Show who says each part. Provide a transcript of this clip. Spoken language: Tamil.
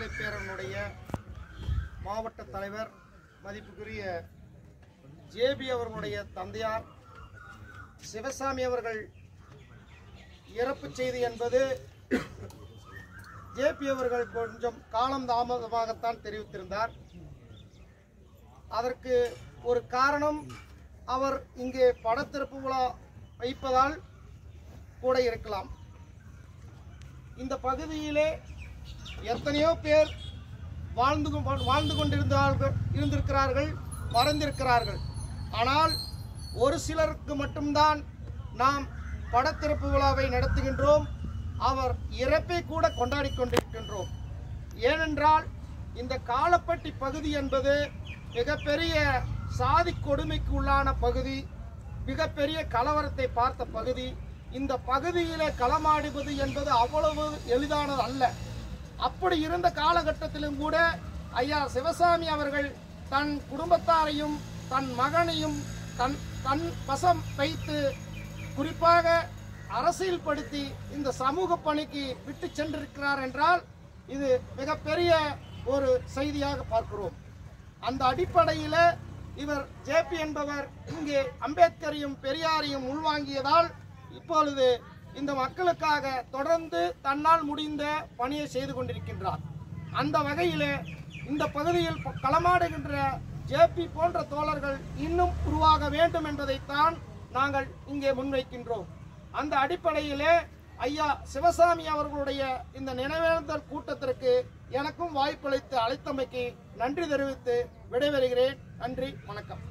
Speaker 1: விடுதலை பேரனுடைய மாவட்ட தலைவர் மதிப்புக்குரிய ஜேபி அவர்களுடைய தந்தையார் சிவசாமி அவர்கள் இறப்பு செய்தி என்பது ஜேபி அவர்கள் கொஞ்சம் காலம் தாமதமாகத்தான் தெரிவித்திருந்தார். அதற்கு ஒரு காரணம் அவர் இங்கே படத்திறப்பு விழா வைப்பதால் கூட இருக்கலாம். இந்த பகுதியிலே எத்தனையோ பேர் வாழ்ந்து கொண்டிருந்திருக்கிறார்கள், மறைந்திருக்கிறார்கள். ஆனால் ஒரு சிலருக்கு மட்டும்தான் நாம் படத்திறப்பு விழாவை நடத்துகின்றோம். அவர் இறப்பை கூட கொண்டாடி கொண்டிருக்கின்றோம். ஏனென்றால் இந்த காலப்பட்டி பகுதி என்பது மிகப்பெரிய சாதி கொடுமைக்கு உள்ளான பகுதி, மிகப்பெரிய கலவரத்தை பார்த்த பகுதி. இந்த பகுதியிலே களமாடுவது என்பது அவ்வளவு எளிதானது அல்ல. அப்படி இருந்த காலகட்டத்திலும் கூட ஐயா சிவசாமி அவர்கள் தன் குடும்பத்தாரையும் தன் மகனையும் தன் வசம் வைத்து குறிப்பாக அரசியல் படுத்தி இந்த சமூக பணிக்கு விட்டு சென்றிருக்கிறார் என்றால் இது மிகப்பெரிய ஒரு செய்தியாக பார்க்கிறோம். அந்த அடிப்படையில் இவர் ஜேபி என்பவர் இங்கே அம்பேத்கரையும் பெரியாரையும் உள்வாங்கியதால் இப்பொழுது இந்த மக்களுக்காக தொடர்ந்து தன்னால் முடிந்த பணியை செய்து கொண்டிருக்கின்றார். அந்த வகையில் இந்த பகுதியில் களமாடுகின்ற ஜேபி போன்ற தோழர்கள் இன்னும் உருவாக வேண்டும் என்பதைத்தான் நாங்கள் இங்கே முன்வைக்கின்றோம். அந்த அடிப்படையிலே ஐயா சிவசாமி அவர்களுடைய இந்த நினைவேந்தல் கூட்டத்திற்கு எனக்கும் வாய்ப்பளித்து அழைத்தமைக்கு நன்றி தெரிவித்து விடைபெறுகிறேன். நன்றி, வணக்கம்.